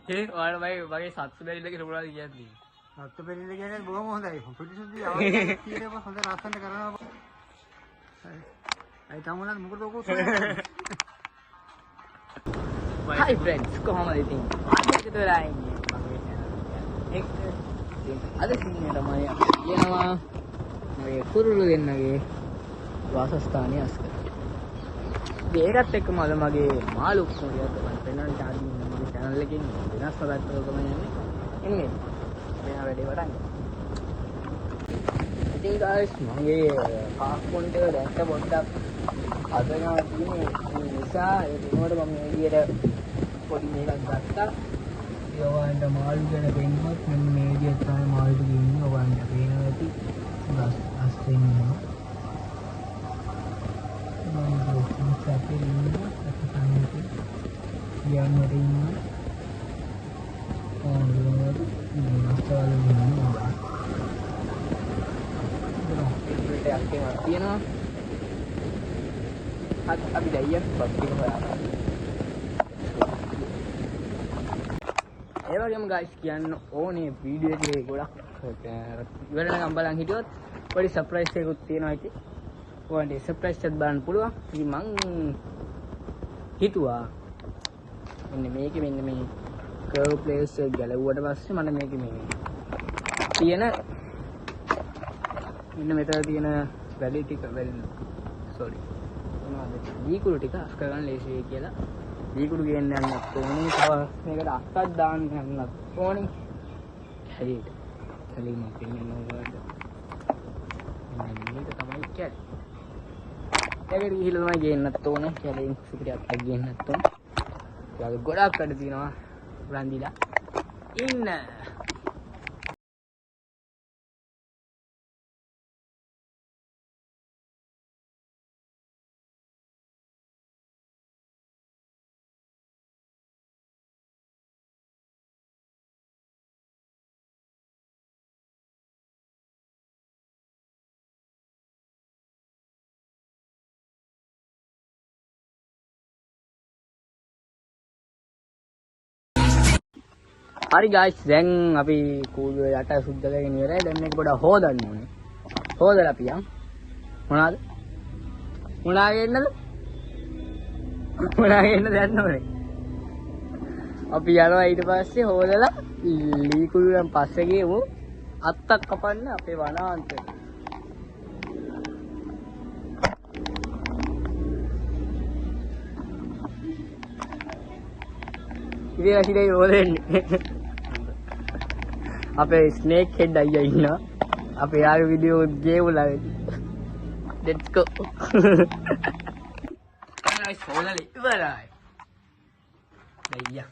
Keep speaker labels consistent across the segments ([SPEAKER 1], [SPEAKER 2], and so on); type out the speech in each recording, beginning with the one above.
[SPEAKER 1] ඒ ඔයාලා වගේ සත්තු බැරිලක මොනවද කියන්නේ?
[SPEAKER 2] සත්තු බැරිල කියන්නේ බොහොම හොඳයි. පිටිසුද්ධි අවශ්‍ය කීරේ හොඳ ලස්සනට කරනවා. අයි තමුණත් මොකද ඔක උත්සාහය?
[SPEAKER 1] Hi friends, කොහොමද ඉතින්? අද එකතු වෙලා ඉන්නේ මගේ channel එක. අද සිංහල තමයි කියනවා මගේ කුරුළු දෙන්නගේ වාසස්ථානය අස්කර. ඒකත් එක්කම අද මගේ මාළු මොකද මම පෙන්වන්න ආදී මගේ channel එකකින් වෙනස් පදත්තර තමයි යන්නේ. එන්නේ වෙන වැඩේ වටන්. ඉතින් guys මගේ පාස්පෝර්ට් එක දැක්ක පොඩ්ඩක් අදනවා තියෙන්නේ නිසා ඒ වෙනුවට මම මේ විදියට පොඩි මේකක් ගත්තා. ඒ ඔයන්ට මාළු ගැන පෙන්නොත් මෙන්න මේ විදියට තමයි මාළු ටික ඉන්නේ. ඔයන්ට පේනවා ඇති. බස් අස්තෙන් ඉන්නවා. මම සැපේ ඉන්නවා. අතසන්නට යන්නට ඉන්නවා. ඕනෑම මස්තාවල ඉන්නවා. ඒකට යක්කේමක් තියෙනවා. අපි දැයියක් බක්තික හොයාගන්න. ඒ වගේම guys කියන්න ඕනේ වීඩියෝ එකේ ගොඩක් ඉවරනකම් බලන් හිටියොත් පොඩි සර්ප්‍රයිස් එකකුත් තියෙනවා ඉතින්. ඔයාලට සර්ප්‍රයිස් එකක් බලන්න පුළුවන්. ඉතින් මං හිතුවා මෙන්න මේ කර්ව් ප්ලේස් එක ගැලවුවට පස්සේ මම මේකේ මේ තියෙන මෙන්න මෙතන තියෙන වැඩි ටික sorry දීකුළු ටික අස් කරගන්න ලේසි වෙයි කියලා දීකුළු ගේන්න යන්නත් ඕනේ. තව මේකට අත්තක් දාන්න යන්නත් ඕනේ. හරියට කලින් මම පෙන්නනවා ඔයාලට. මේක තමයි කැලේ. ඒකට ගිහිල්ලා තමයි ගේන්නත් ඕනේ. කැලේ සුපිරි අත්තක් ගේන්නත් ඕනේ. යාළුවෝ ගොඩක් වැඩ තියෙනවා රන්දිලා ඉන්න. හරි guys දැන් අපි කූඩුව යට සුද්ධ කරගෙන ඉවරයි. දැන් මේක පොඩ්ඩක් හොදන්න ඕනේ. හොදලා අපි යන් මොනවාද ගේන්නද දැන් ඕනේ. අපි යනවා ඊට පස්සේ හොදලා ලී කුඩුවෙන් පස්සේ ගියමු අත්තක් කපන්න අපේ වනාන්තරේ. ඉතින් ඇසිදේ හොදන්නේ අපේ ස්නේක් හෙඩ් අයියා ඉන්නවා. අපේ යාගේ වීඩියෝ ගේවුලා let's go. guys හොදලා ඉවරයි. අයියා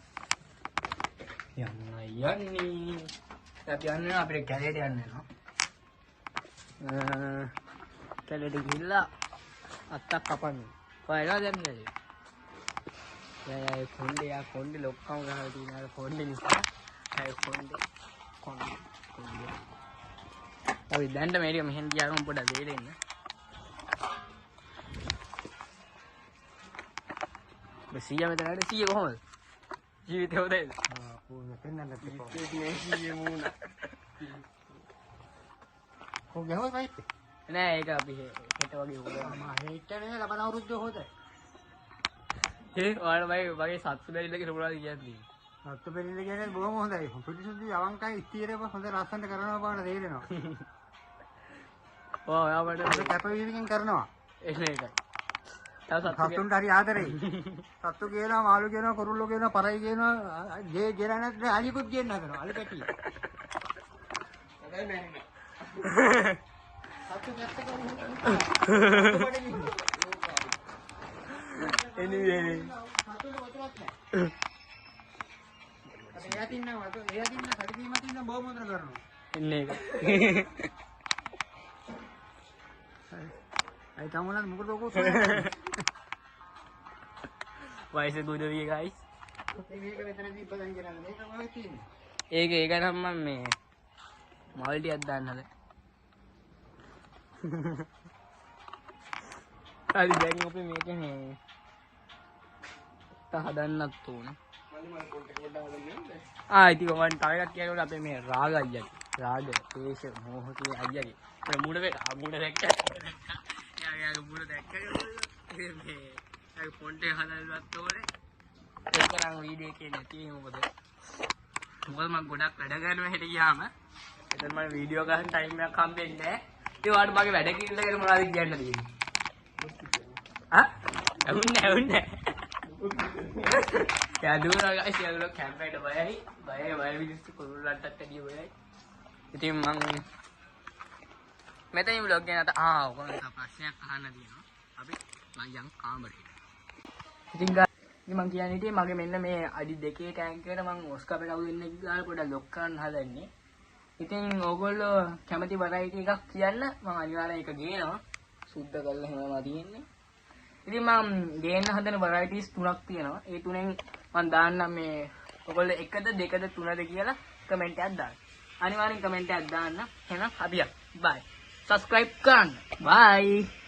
[SPEAKER 1] යන්නේ අපි යන්නේ අපේ කැලේට යන්න වෙනවා. කැලේට ගිහිල්ලා අත්තක් කපන්න. කොහෙද දැන් කැලේ? යා කොණ්ඩේ ලොක්කම ගහලා තියෙනවා කොණ්ඩේ නිසා. කොණ්ඩේ. අපි දැන් මේක මෙහෙන් ගියාම පොඩ්ඩක් දෙලෙන්න. බසියා මෙතනට සීය කොහමද? ජීවිතේ හොදයිද?
[SPEAKER 2] පූර්ණ පෙන්නන්න තිබ්බා.
[SPEAKER 1] මේ සීයේ මූණ.
[SPEAKER 2] කොහොමද වයිත්?
[SPEAKER 1] නෑ ඒක අපි හෙට වගේ හොදනවා.
[SPEAKER 2] මම හෙට නේ ලබන අවුරුද්ද හොදයි.
[SPEAKER 1] ඒ ඔයාලා වගේ සත්තු බැරිලක මොනවද කියන්නේ?
[SPEAKER 2] සත්තු බැරිල කියන්නේ බොහොම හොඳයි. පිටිසුද්ධි අවංකයි ස්ථීරව හොඳ ලස්සනට කරනවා බවට තේරෙනවා. ඔයාලට කැපවීමකින් කරනවා.
[SPEAKER 1] එන්නේ ඒකයි.
[SPEAKER 2] සත්තුන්ට හරි ආදරෙයි. සත්තු කියනවා, මාළු කියනවා, කුරුල්ලෝ කියනවා, පරයි කියනවා, ගේ නැත්නම් අලිකුත් කියන්න හදනවා. අලි පැටි. ඒකයි මෑන්නේ. සත්තු නැත්te කියන්නේ.
[SPEAKER 1] anyway
[SPEAKER 2] සතුට වතුරක් නැහැ. එයා තින්න සැලකීමක් තින්න බොහොම හොඳට කරනවා.
[SPEAKER 1] එන්නේ ඒක.
[SPEAKER 2] අයි තමුණත් මොකද ඔක උත්සාහය?
[SPEAKER 1] වයස දුරවිය guys.
[SPEAKER 2] මේක මෙතනදී ඉපදන් කරන්නේ. මේක මොකද තියෙන්නේ?
[SPEAKER 1] ඒක නම් මම මේ මල් ටිකක් දාන්න හදලා. හරි දැන් අපි මේකනේ හදන්නත් ඕන. ඉතින් මම තව එකක් කියනකොට අපේ මේ රාග අයියා. රාග තේෂ මොහ කියන අයියාගේ. මේ මුණ දැක්ක. යාගේ මුණ දැක්ක. මේ අය ෆොන්ට් එක හදන්නත් ඕනේ. ඒක නම් වීඩියෝ එකේ නැති මොකද මම ගොඩක් වැඩ කරනවා හෙට ගියාම එතන මම වීඩියෝ ගන්න ටයිම් එකක් හම්බෙන්නේ නැහැ. ඒ වඩ මගේ වැඩ කිල්ල ගැන මොනවද කියන්න තියෙන්නේ? ඇහුන්නේ. යදුනා ගයිස් යදුනා කැම්පේට බයයි. බය විදිහට කුරුල්ලන්ටත් ඇදිය බයයි. ඉතින් මම මෙතන vlog එක නත ඔයගොල්ලන්ට ප්‍රශ්නයක් අහන්න තියෙනවා. අපි මම යන් කාමරේට. ඉතින් මම කියන්නේ ඉතින් මගේ මෙන්න මේ අඩි 2 ටැංක් එකට මම ඔස්කා පෙටව දෙන්න ගාලා පොඩ්ඩක් ලොක් කරන්න හදන්නේ. ඉතින් ඕගොල්ලෝ කැමති වරයිටි එකක් කියන්න මම අනිවාර්යෙන් එක ගේනවා. සුද්ධ කරලා හැමම තියෙන්නේ. ඉතින් මම ගේන්න හදන වරයිටිස් 3ක් තියෙනවා. ඒ තුනෙන් මම දාන්නම් මේ ඔයගොල්ලෝ 1ද 2ද 3ද කියලා කමෙන්ට් එකක් දාන්න. අනිවාර්යෙන් කමෙන්ට් එකක් දාන්න. එහෙනම් අපි බයි. subscribe කරන්න. bye.